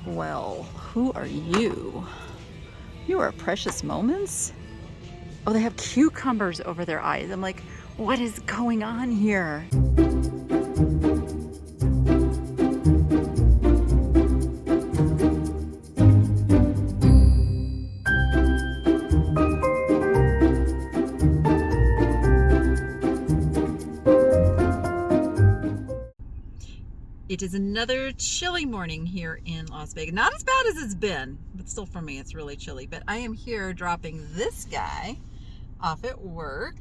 Well, who are you? You are precious moments? Oh, they have cucumbers over their eyes. I'm like, what is going on here? It is another chilly morning here in Las Vegas. Not as bad as it's been, but still for me it's really chilly. But I am here dropping this guy off at work.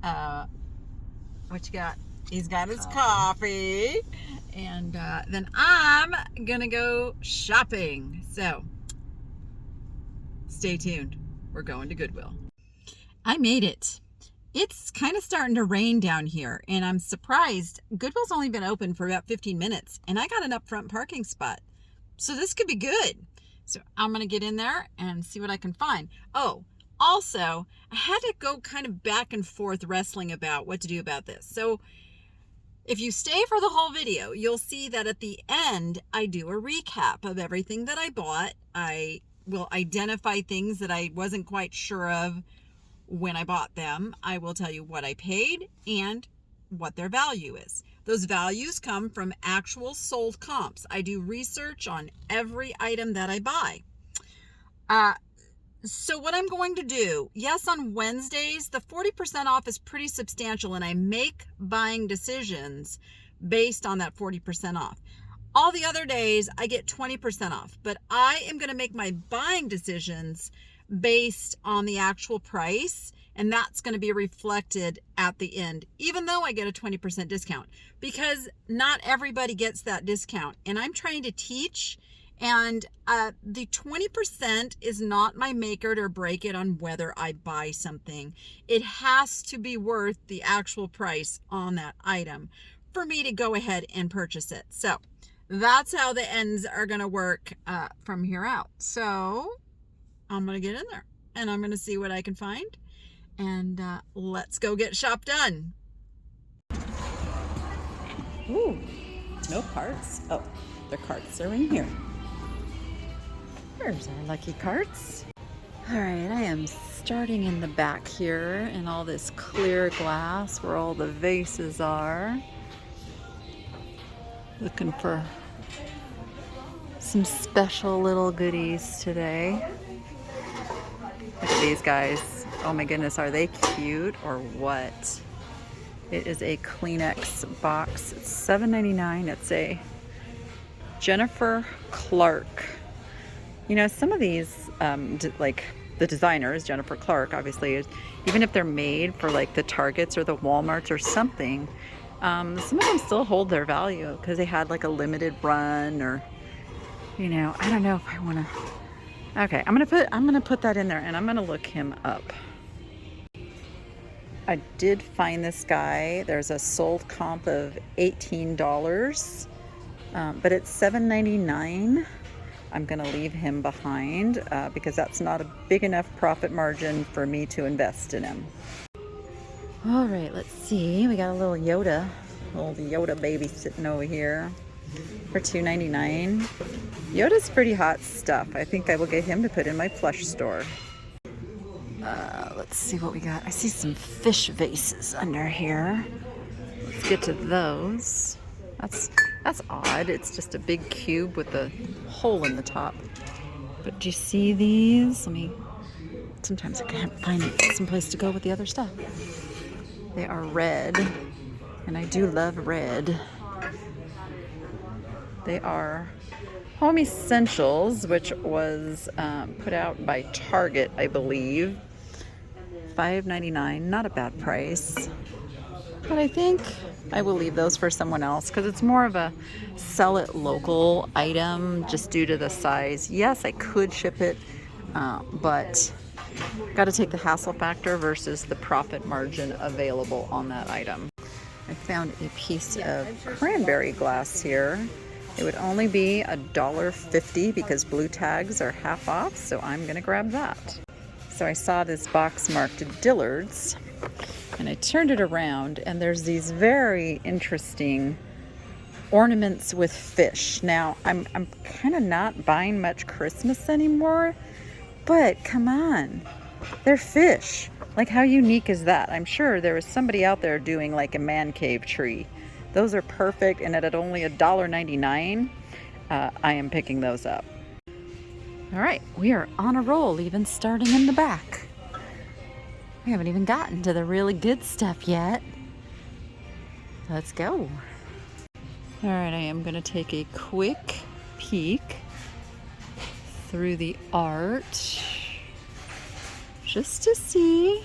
What you got? He's got his coffee. And then I'm gonna go shopping. So stay tuned. We're going to Goodwill. I made it. It's kind of starting to rain down here, and I'm surprised. Goodwill's only been open for about 15 minutes, and I got an upfront parking spot. So this could be good. So I'm going to get in there and see what I can find. Oh, also, I had to go kind of back and forth wrestling about what to do about this. So if you stay for the whole video, you'll see that at the end, I do a recap of everything that I bought. I will identify things that I wasn't quite sure of when I bought them. I will tell you what I paid and what their value is. Those values come from actual sold comps. I do research on every item that I buy. So what I'm going to do, yes, on Wednesdays, the 40% off is pretty substantial, and I make buying decisions based on that 40% off. All the other days, I get 20% off, but I am going to make my buying decisions based on the actual price, and that's going to be reflected at the end, even though I get a 20% discount, because not everybody gets that discount. And I'm trying to teach, and the 20% is not my make it or break it on whether I buy something. It has to be worth the actual price on that item for me to go ahead and purchase it. So that's how the ends are going to work from here out. So I'm going to get in there and I'm going to see what I can find, and let's go get shop done. Ooh, no carts. Oh, the carts are in here. There's our lucky carts. All right, I am starting in the back here in all this clear glass where all the vases are. Looking for some special little goodies today. Look at these guys. Oh my goodness, are they cute or what? It is a Kleenex box. It's $7.99. It's a Jennifer Clark. You know, some of these, like the designers, Jennifer Clark, obviously, even if they're made for like the Targets or the Walmarts or something, some of them still hold their value because they had like a limited run, or, you know, I don't know if I want to. Okay, I'm gonna put that in there, and I'm gonna look him up. I did find this guy. There's a sold comp of $18, but it's $7.99. I'm gonna leave him behind because that's not a big enough profit margin for me to invest in him. All right, let's see. We got a little Yoda baby sitting over here for $2.99. Yoda's pretty hot stuff. I think I will get him to put in my Plush store. Let's see what we got. I see some fish vases under here. Let's get to those. That's odd. It's just a big cube with a hole in the top. But do you see these? Sometimes I can't find some place to go with the other stuff. They are red, and I do love red. They are Home Essentials, which was put out by Target, I believe. $5.99, not a bad price. But I think I will leave those for someone else because it's more of a sell it local item just due to the size. Yes, I could ship it, but got to take the hassle factor versus the profit margin available on that item. I found a piece of cranberry glass here. It would only be $1.50 because blue tags are half off, so I'm going to grab that. So I saw this box marked Dillards, and I turned it around, and there's these very interesting ornaments with fish. Now, I'm kind of not buying much Christmas anymore, but come on, they're fish. Like, how unique is that? I'm sure there was somebody out there doing like a man cave tree. Those are perfect, and at only $1.99, I am picking those up. All right, we are on a roll, even starting in the back. We haven't even gotten to the really good stuff yet. Let's go. All right, I am gonna take a quick peek through the art just to see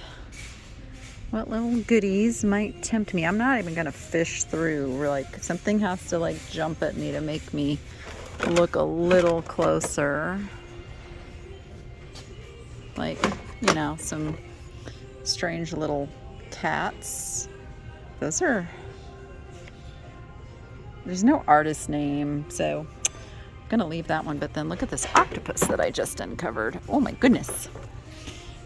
what little goodies might tempt me. I'm not even gonna fish through. We're like, something has to like jump at me to make me look a little closer. Like, you know, some strange little cats. Those are, there's no artist name, so I'm gonna leave that one. But then look at this octopus that I just uncovered. Oh my goodness.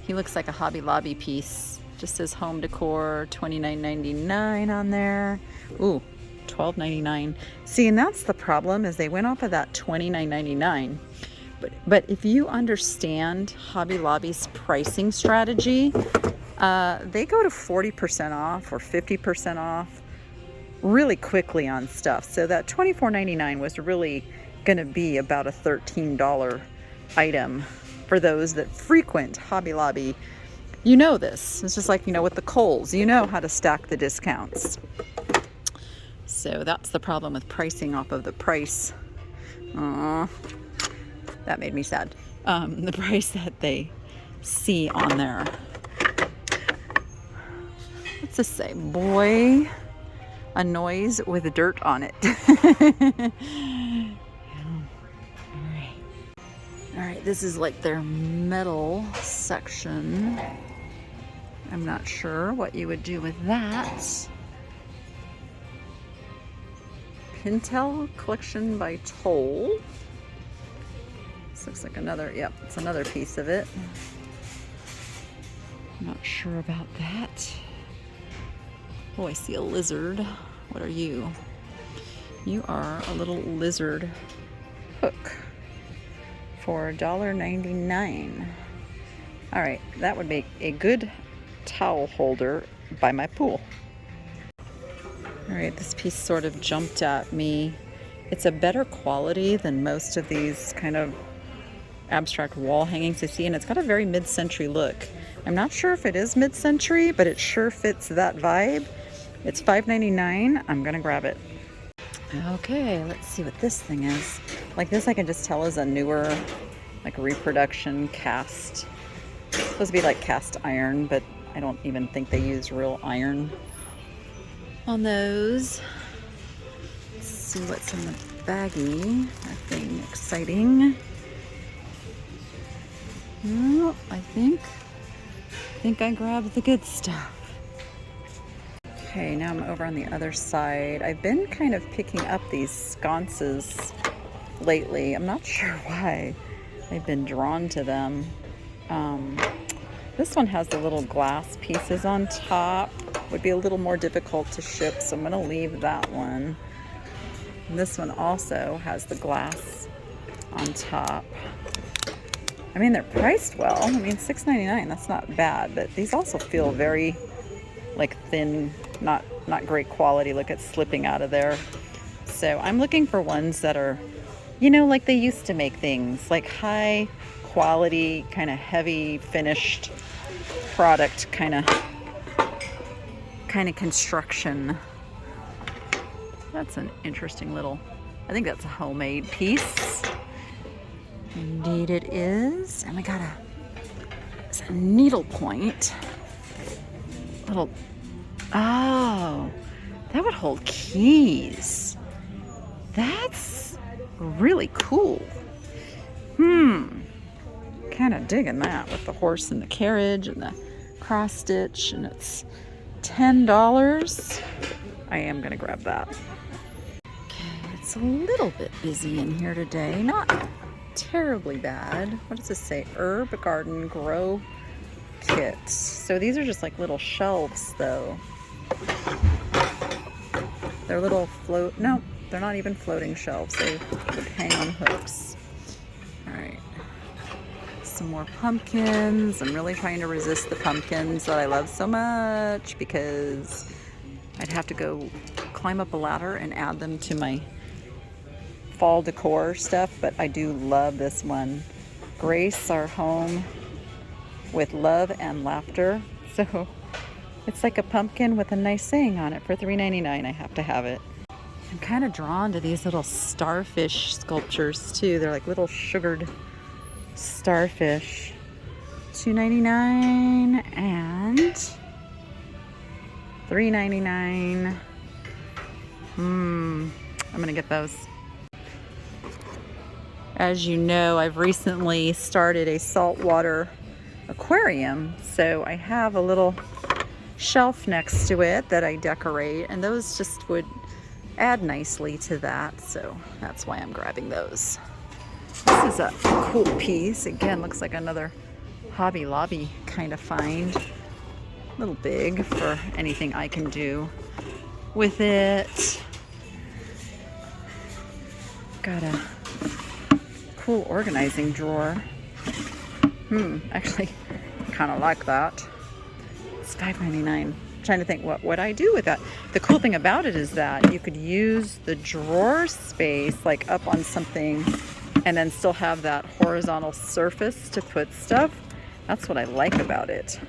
He looks like a Hobby Lobby piece. Just says home decor, $29.99 on there. Ooh, $12.99. See, and that's the problem, is they went off of that $29.99. But if you understand Hobby Lobby's pricing strategy, they go to 40% off or 50% off really quickly on stuff. So that $24.99 was really going to be about a $13 item for those that frequent Hobby Lobby. You know this. It's just like, you know, with the Kohl's, you know how to stack the discounts. So that's the problem with pricing off of the price. That made me sad. The price that they see on there. What's this say? Boy, a noise with dirt on it. All right, this is like their metal section. I'm not sure what you would do with that. Pintel collection by Toll. This looks like another, yep, it's another piece of it. I'm not sure about that. Oh, I see a lizard. What are you? You are a little lizard hook for $1.99. All right, that would make a good towel holder by my pool. All right, this piece sort of jumped at me. It's a better quality than most of these kind of abstract wall hangings I see, and it's got a very mid-century look. I'm not sure if it is mid-century, but it sure fits that vibe. It's $5.99. I'm gonna grab it. Okay, let's see what this thing is. Like this, I can just tell is a newer, like reproduction cast. It's supposed to be like cast iron, but I don't even think they use real iron on those. Let's see what's in the baggie. Nothing exciting. No, I think I grabbed the good stuff. Okay, now I'm over on the other side. I've been kind of picking up these sconces lately. I'm not sure why I've been drawn to them. This one has the little glass pieces on top. Would be a little more difficult to ship, so I'm gonna leave that one. And this one also has the glass on top. I mean, they're priced well. I mean, $6.99, that's not bad, but these also feel very like thin, not great quality. Look, it's slipping out of there. So I'm looking for ones that are, you know, like they used to make things, like high quality, kind of heavy finished product, kind of construction. That's an interesting little, I think that's a homemade piece. Indeed it is. And we got it's a needle point. Little, oh, that would hold keys. That's really cool. Kind of digging that with the horse and the carriage and the cross stitch, and it's $10. I am gonna grab that. Okay, it's a little bit busy in here today. Not terribly bad. What does this say? Herb Garden Grow Kits. So these are just like little shelves though. They're little They're not even floating shelves. They would hang on hooks. All right. Some more pumpkins. I'm really trying to resist the pumpkins that I love so much because I'd have to go climb up a ladder and add them to my fall decor stuff, but I do love this one. Grace our home with love and laughter. So it's like a pumpkin with a nice saying on it for $3.99. I have to have it. I'm kind of drawn to these little starfish sculptures too. They're like little sugared starfish. $2.99 and $3.99. I'm gonna get those. As you know, I've recently started a saltwater aquarium, so I have a little shelf next to it that I decorate, and those just would add nicely to that, so that's why I'm grabbing those. This is a cool piece. Again, looks like another Hobby Lobby kind of find. A little big for anything I can do with it. Got a cool organizing drawer. Actually, kind of like that. It's $5.99. Trying to think, what would I do with that? The cool thing about it is that you could use the drawer space like up on something and then still have that horizontal surface to put stuff. That's what I like about it.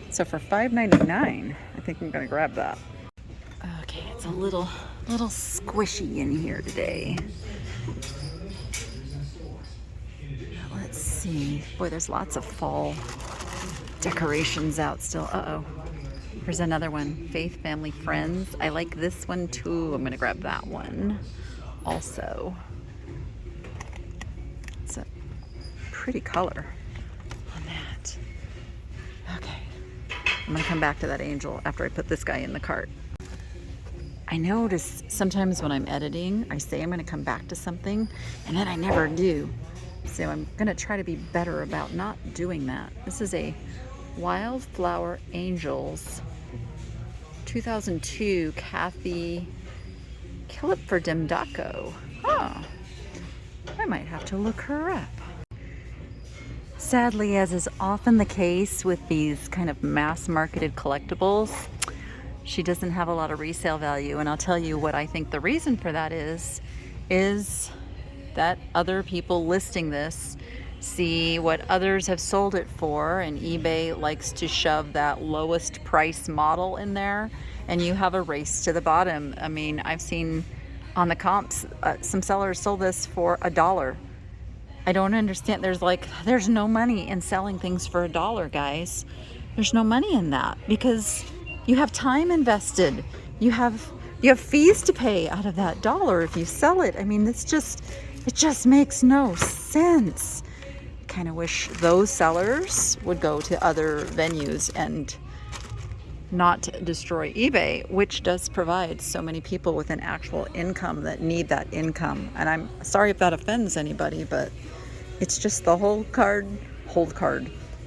So for $5.99, I think I'm gonna grab that. Okay, it's a little squishy in here today. Let's see. Boy, there's lots of fall decorations out still. Uh-oh. Here's another one. Faith, Family, Friends. I like this one too. I'm gonna grab that one also. It's a pretty color on that. Okay. I'm gonna come back to that angel after I put this guy in the cart. I notice sometimes when I'm editing, I say I'm gonna come back to something and then I never do. So I'm gonna try to be better about not doing that. This is a Wildflower Angels 2002 Kathy Kilipferdemdako. Oh, I might have to look her up. Sadly, as is often the case with these kind of mass-marketed collectibles, she doesn't have a lot of resale value, and I'll tell you what I think the reason for that is that other people listing this see what others have sold it for, and eBay likes to shove that lowest price model in there, and you have a race to the bottom. I mean, I've seen on the comps, some sellers sold this for $1. I don't understand. There's no money in selling things for $1, guys. There's no money in that because you have time invested. You have fees to pay out of that $1 if you sell it. I mean, it just makes no sense. Kind of wish those sellers would go to other venues and not destroy eBay, which does provide so many people with an actual income that need that income. And I'm sorry if that offends anybody, but it's just the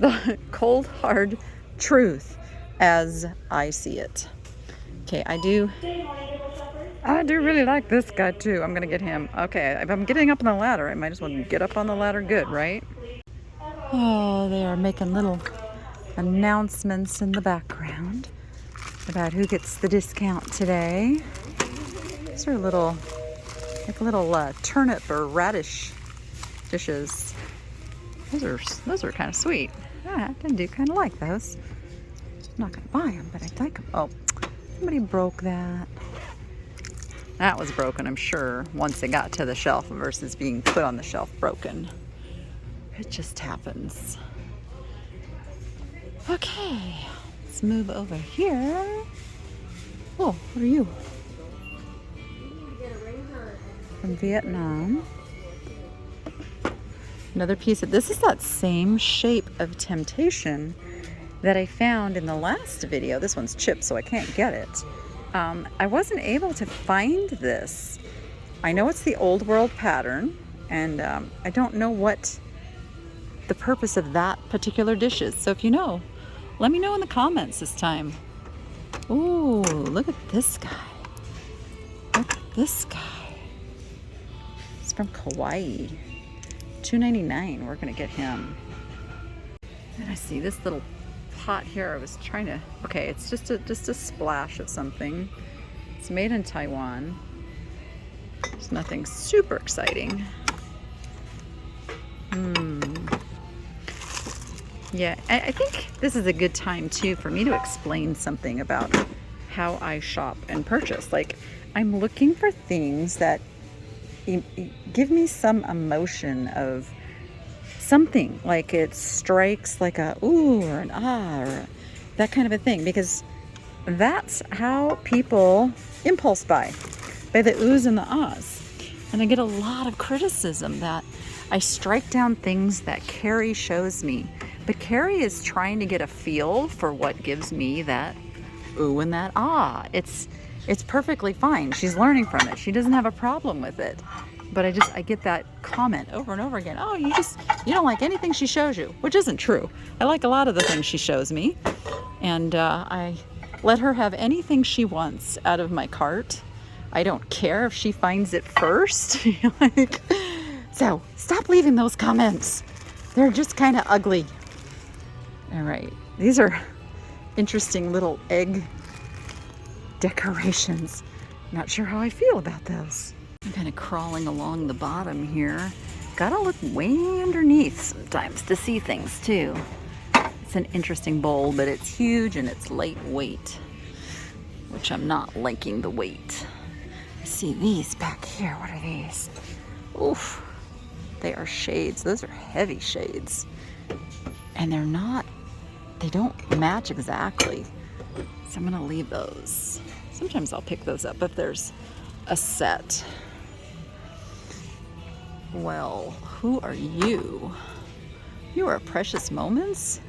the cold hard truth as I see it. Okay, I do really like this guy too. I'm gonna get him. Okay, if I'm getting up on the ladder, I might as well get up on the ladder good, right? Oh, they are making little announcements in the background about who gets the discount today. These are little turnip or radish dishes. Those are kind of sweet. I do kind of like those. I'm not gonna buy them, but I like them. Oh, somebody broke that. That was broken, I'm sure, once it got to the shelf versus being put on the shelf broken. It just happens. Okay, let's move over here. Oh, what are you? From Vietnam. Another piece of, this is that same shape of temptation that I found in the last video. This one's chipped, so I can't get it. I wasn't able to find this. I know it's the old world pattern, and I don't know what the purpose of that particular dish is. So if you know, let me know in the comments this time. Ooh, look at this guy. Look at this guy. from Kauai. $2.99. We're gonna get him. And I see this little pot here. I was trying to. Okay, it's just a splash of something. It's made in Taiwan. It's nothing super exciting. Yeah, I think this is a good time too for me to explain something about how I shop and purchase. Like, I'm looking for things that give me some emotion of something, like it strikes like a ooh or an ah or that kind of a thing, because that's how people impulse buy, by the oohs and the ahs. And I get a lot of criticism that I strike down things that Carrie shows me. But Carrie is trying to get a feel for what gives me that ooh and that ah. It's perfectly fine. She's learning from it. She doesn't have a problem with it. But I get that comment over and over again. Oh, you don't like anything she shows you, which isn't true. I like a lot of the things she shows me. And I let her have anything she wants out of my cart. I don't care if she finds it first. Like, so stop leaving those comments. They're just kind of ugly. All right, these are interesting little egg decorations. Not sure how I feel about those. I'm kind of crawling along the bottom here. Gotta look way underneath sometimes to see things too. It's an interesting bowl, but it's huge and it's lightweight, which I'm not liking the weight. I see these back here. What are these? Oof. They are shades. Those are heavy shades. And they don't match exactly. So I'm gonna leave those. Sometimes I'll pick those up if there's a set. Well, who are you? You are Precious Moments?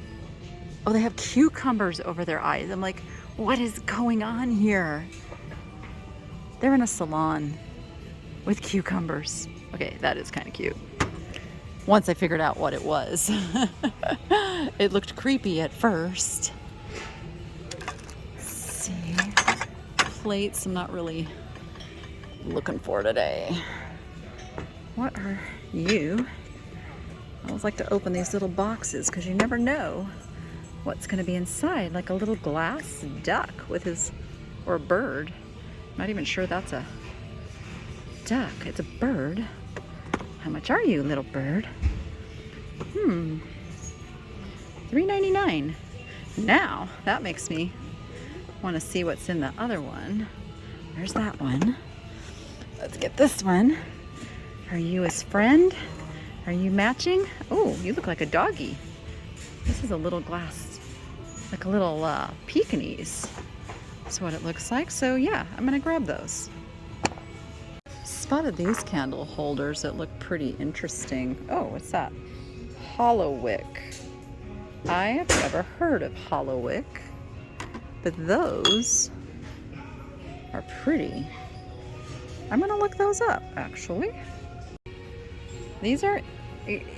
Oh, they have cucumbers over their eyes. I'm like, what is going on here? They're in a salon with cucumbers. Okay, that is kind of cute. Once I figured out what it was. It looked creepy at first. Let's see. Plates I'm not really looking for today. What are you? I always like to open these little boxes because you never know what's going to be inside. Like a little glass duck with his, or a bird. Not even sure that's a duck. It's a bird. How much are you, little bird? $3.99. Now, that makes me want to see what's in the other one. There's that one. Let's get this one. Are you his friend? Are you matching? Oh, you look like a doggy. This is a little glass, like a little Pekingese. That's what it looks like. So yeah, I'm gonna grab those. Spotted these candle holders that look pretty interesting. Oh, what's that? Hollowick. I have never heard of Hollowick, but those are pretty. I'm gonna look those up, actually. These are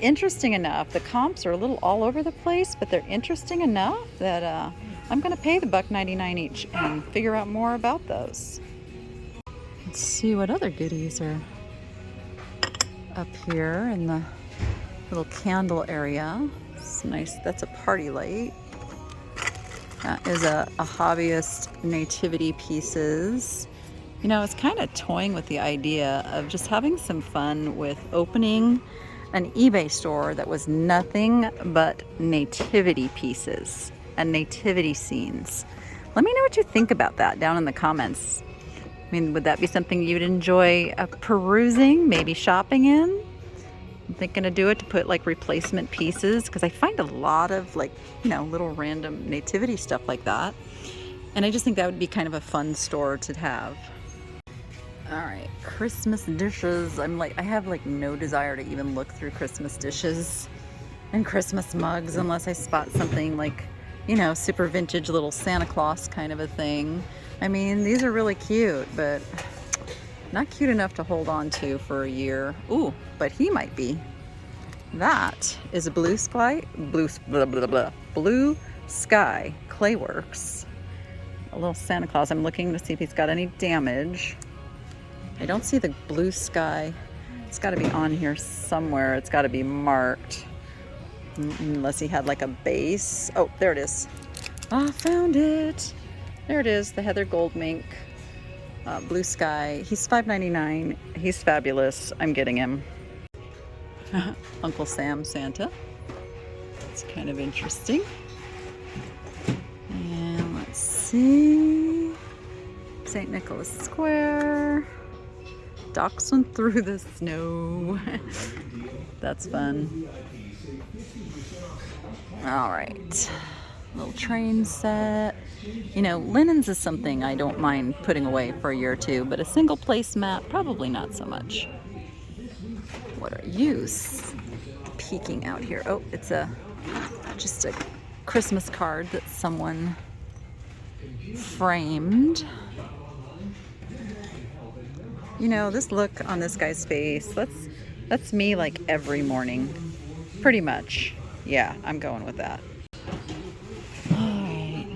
interesting enough. The comps are a little all over the place, but they're interesting enough that I'm gonna pay the $1.99 each and figure out more about those. Let's see what other goodies are up here in the little candle area. It's nice. That's a party light. That is a hobbyist nativity pieces. You know, it's kind of toying with the idea of just having some fun with opening an eBay store that was nothing but nativity pieces and nativity scenes. Let me know what you think about that down in the comments. I mean, would that be something you'd enjoy perusing, maybe shopping in? I'm thinking to do it to put like replacement pieces, because I find a lot of like, you know, little random nativity stuff like that. And I just think that would be kind of a fun store to have. All right, Christmas dishes. I have like no desire to even look through Christmas dishes and Christmas mugs unless I spot something like, you know, super vintage little Santa Claus kind of a thing. I mean, these are really cute, but not cute enough to hold on to for a year. Ooh, but he might be. That is a blue sky Clayworks. A little Santa Claus. I'm looking to see if he's got any damage. I don't see the blue sky It's got to be on here somewhere. It's got to be marked. Unless he had like a base. Oh, there it is. Ah, found it. There it is. The Heather Gold Mink. Blue Sky. He's $5.99. He's fabulous. I'm getting him. Uncle Sam Santa. It's kind of interesting. And let's see. St. Nicholas Square. Dachshund through the snow. That's fun. All right. Little train set. You know, linens is something I don't mind putting away for a year or two, but a single placemat, probably not so much. What are you peeking out here? Oh, it's just a Christmas card that someone framed. You know, this look on this guy's face, that's me like every morning. Pretty much. Yeah, I'm going with that. Alright.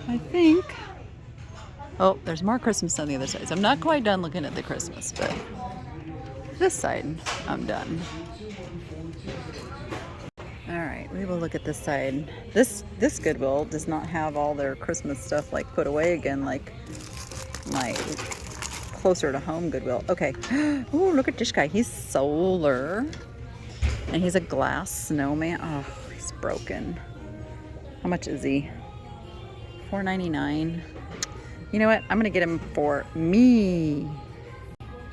I think... Oh, there's more Christmas on the other side. So I'm not quite done looking at the Christmas, but this side, I'm done. Alright, we will look at this side. This Goodwill does not have all their Christmas stuff like put away again like my closer to home Goodwill. Okay. Oh, look at this guy. He's solar. And he's a glass snowman. Oh, he's broken. How much is he? $4.99. You know what? I'm going to get him for me.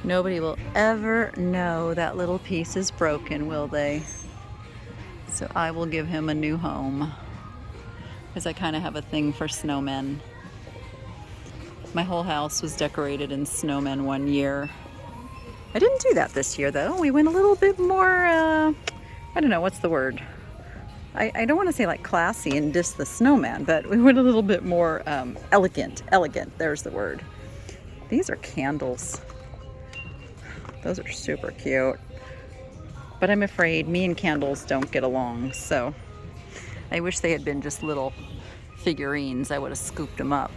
Nobody will ever know that little piece is broken, will they? So I will give him a new home. Because I kind of have a thing for snowmen. My whole house was decorated in snowmen one year. I didn't do that this year, though. We went a little bit more, I don't know, what's the word? I don't want to say like classy and diss the snowman, but we went a little bit more elegant. Elegant, there's the word. These are candles. Those are super cute. But I'm afraid me and candles don't get along, so I wish they had been just little figurines. I would have scooped them up.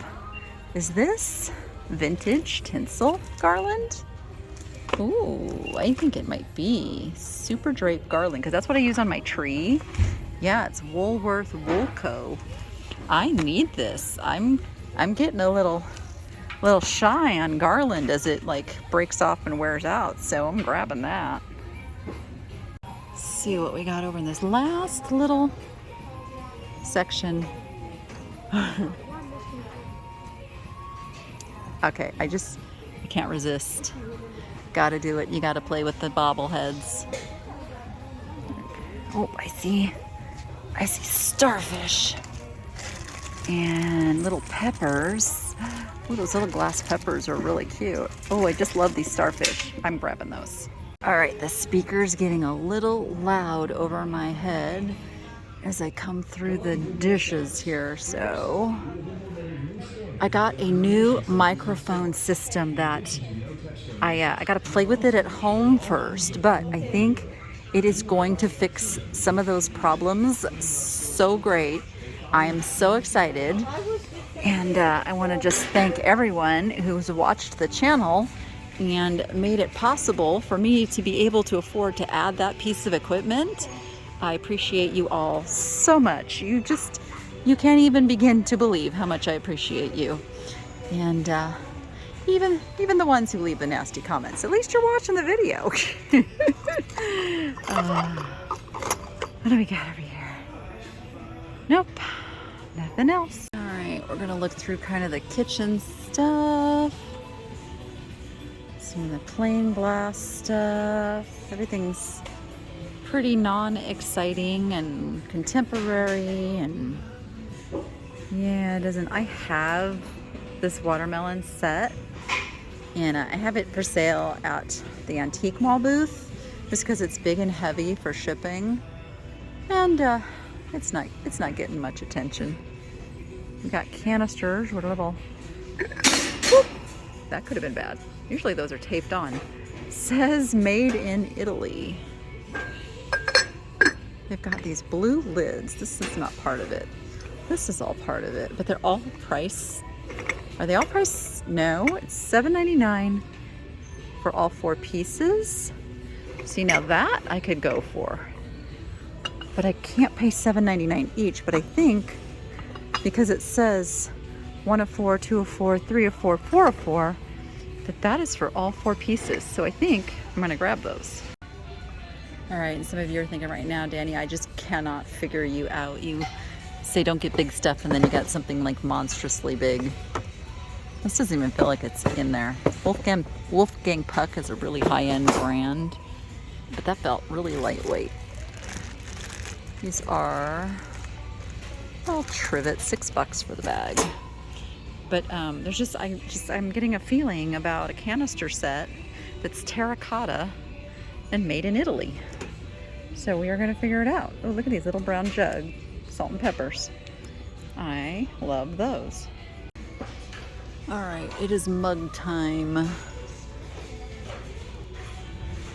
Is this vintage tinsel garland? Ooh, I think it might be super draped garland because that's what I use on my tree. Yeah, it's Woolworth Woolco. I need this. I'm getting a little shy on garland as it like breaks off and wears out, so I'm grabbing that. Let's see what we got over in this last little section. Okay, I can't resist. Gotta do it. You gotta play with the bobbleheads. Oh, I see starfish and little peppers. Oh, those little glass peppers are really cute. Oh, I just love these starfish. I'm grabbing those. All right, the speaker's getting a little loud over my head as I come through the dishes here. So I got a new microphone system that I got to play with it at home first, but I think it is going to fix some of those problems so great. I am so excited, and I want to just thank everyone who's watched the channel and made it possible for me to be able to afford to add that piece of equipment. I appreciate you all so much. You can't even begin to believe how much I appreciate you. And even the ones who leave the nasty comments. At least you're watching the video. What do we got over here? Nope, nothing else. All right, we're gonna look through kind of the kitchen stuff. Some of the plain glass stuff. Everything's pretty non-exciting and contemporary, and yeah, it doesn't. I have this watermelon set, and I have it for sale at the Antique Mall booth just because it's big and heavy for shipping, and it's not getting much attention. We got canisters with a little whoop. That could have been bad. Usually those are taped on. Says made in Italy. They've got these blue lids. This is not part of it. This is all part of it, but they're all priced. Are they all priced? No, it's $7.99 for all 4 pieces. See, now that I could go for. But I can't pay $7.99 each, but I think because it says 1 of 4, 2 of 4, 3 of 4, 4 of 4, that is for all 4 pieces. So I think I'm gonna grab those. All right, and some of you are thinking right now, Danny, I just cannot figure you out. You say don't get big stuff and then you got something like monstrously big. This doesn't even feel like it's in there. Wolfgang Puck is a really high-end brand, but that felt really lightweight. These are all trivet, $6 for the bag. But I'm getting a feeling about a canister set that's terracotta and made in Italy. So we are going to figure it out. Oh, look at these little brown jug, salt and peppers. I love those. All right, it is mug time.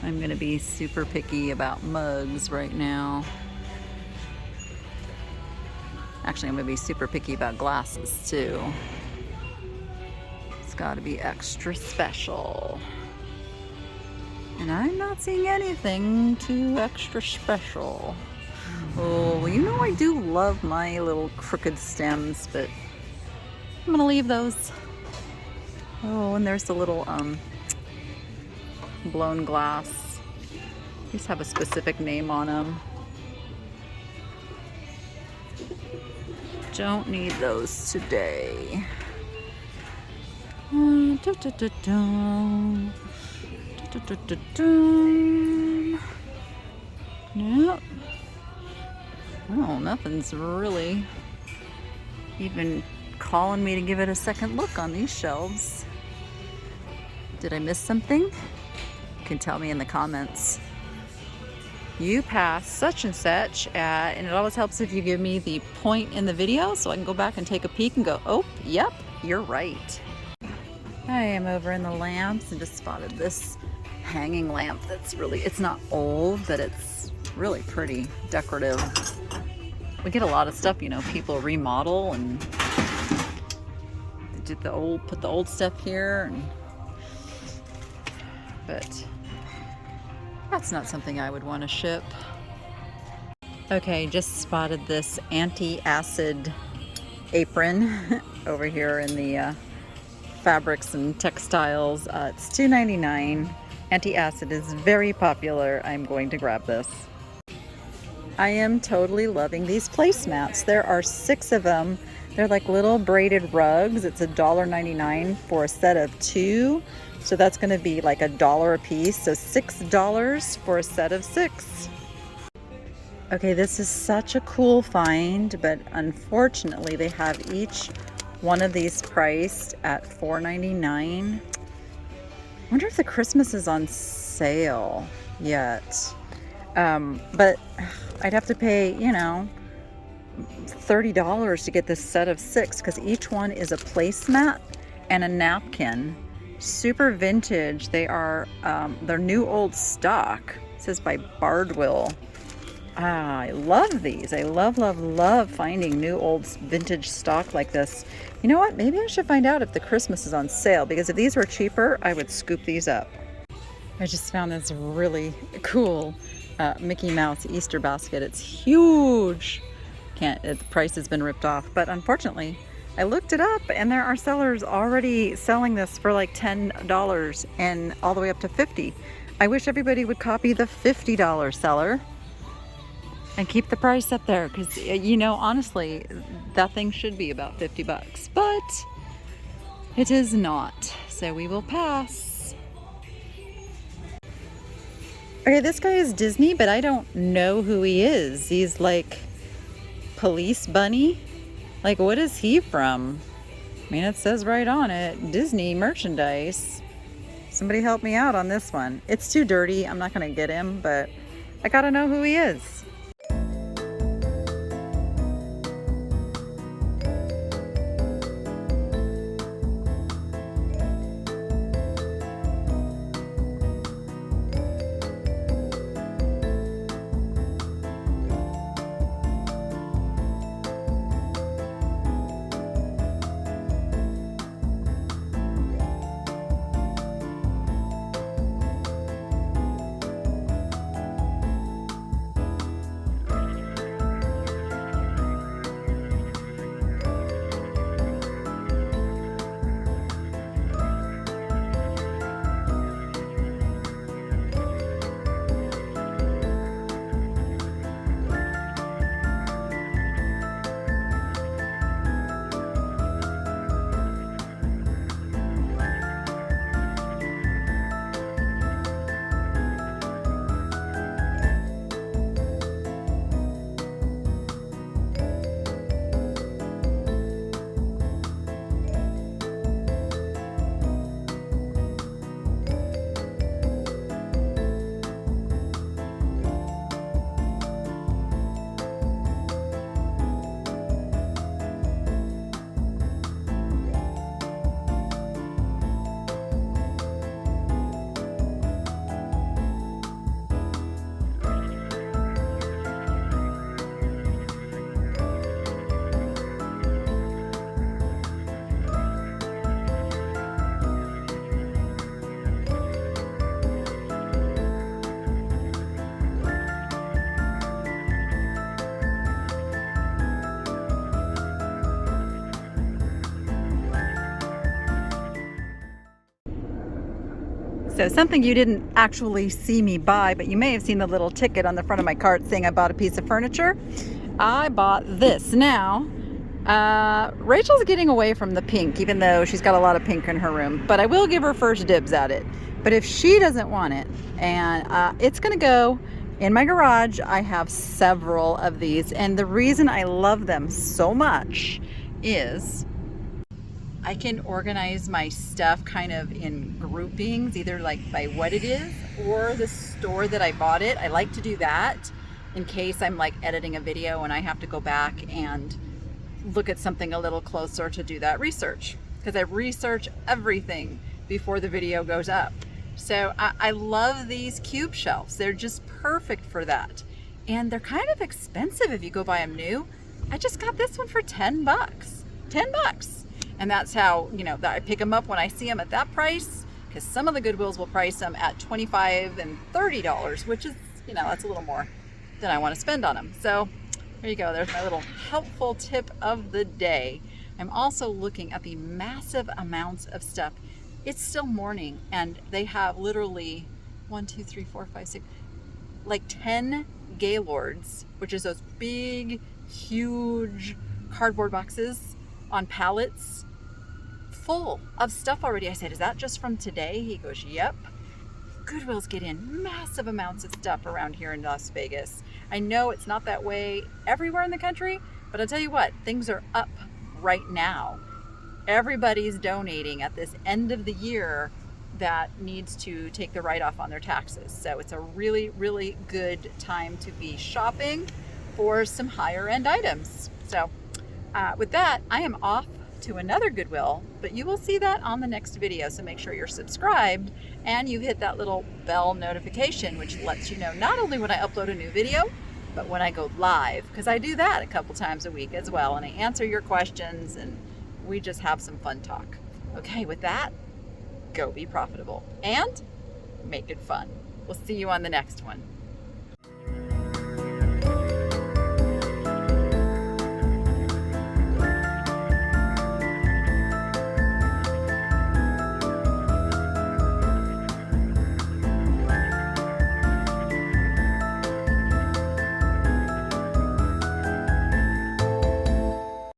I'm going to be super picky about mugs right now. Actually, I'm going to be super picky about glasses too. It's got to be extra special. And I'm not seeing anything too extra special. Oh, well, you know I do love my little crooked stems, but I'm gonna leave those. Oh, and there's the little blown glass. These have a specific name on them. Don't need those today. Nope. Oh, nothing's really even calling me to give it a second look on these shelves. Did I miss something? You can tell me in the comments. You passed such and such at, and it always helps if you give me the point in the video so I can go back and take a peek and go, oh, yep, you're right. I am over in the lamps and just spotted this hanging lamp that's really, it's not old, but it's really pretty decorative. We get a lot of stuff, you know, people remodel and put the old stuff here, but that's not something I would want to ship. Okay, just spotted this anti-acid apron over here in the fabrics and textiles. It's $2.99. Anti-acid is very popular. I'm going to grab this. I am totally loving these placemats. There are 6 of them. They're like little braided rugs. It's $1.99 for a set of 2. So that's going to be like $1 a piece. So $6 for a set of 6. Okay, this is such a cool find, but unfortunately they have each one of these priced at $4.99. I wonder if the Christmas is on sale yet. But I'd have to pay, you know, $30 to get this set of 6 because each one is a placemat and a napkin. Super vintage. They are they're new old stock. It says by Goodwill. I love these. I love finding new old vintage stock like this. You know what? Maybe I should find out if the Christmas is on sale, because if these were cheaper, I would scoop these up. I just found this really cool Mickey Mouse Easter basket. It's huge. The price has been ripped off, but unfortunately, I looked it up and there are sellers already selling this for like $10 and all the way up to $50. I wish everybody would copy the $50 seller and keep the price up there, because you know, honestly, that thing should be about $50, but it is not. So we will pass. Okay, this guy is Disney, but I don't know who he is. He's like Police Bunny. Like, what is he from? I mean, it says right on it, Disney merchandise. Somebody help me out on this one. It's too dirty. I'm not gonna get him, but I gotta know who he is. So something you didn't actually see me buy, but you may have seen the little ticket on the front of my cart saying I bought a piece of furniture. I bought this. Now, Rachel's getting away from the pink, even though she's got a lot of pink in her room, but I will give her first dibs at it. But if she doesn't want it, and it's gonna go in my garage, I have several of these, and the reason I love them so much is I can organize my stuff kind of in groupings, either like by what it is or the store that I bought it. I like to do that in case I'm like editing a video and I have to go back and look at something a little closer to do that research, because I research everything before the video goes up. So I love these cube shelves. They're just perfect for that. And they're kind of expensive if you go buy them new. I just got this one for 10 bucks. 10 bucks. And that's how, you know, that I pick them up when I see them at that price, because some of the Goodwills will price them at $25 and $30, which is, you know, that's a little more than I want to spend on them. So there you go. There's my little helpful tip of the day. I'm also looking at the massive amounts of stuff. It's still morning and they have literally 1, 2, 3, 4, 5, 6, like 10 Gaylords, which is those big, huge cardboard boxes on pallets full of stuff already. I said, is that just from today? He goes, yep. Goodwill's get in massive amounts of stuff around here in Las Vegas. I know it's not that way everywhere in the country, but I'll tell you what, things are up right now. Everybody's donating at this end of the year that needs to take the write-off on their taxes. So it's a really, really good time to be shopping for some higher end items. So with that, I am off to another Goodwill, but you will see that on the next video. So make sure you're subscribed and you hit that little bell notification, which lets you know not only when I upload a new video, but when I go live, because I do that a couple times a week as well. And I answer your questions and we just have some fun talk. Okay, with that, go be profitable and make it fun. We'll see you on the next one.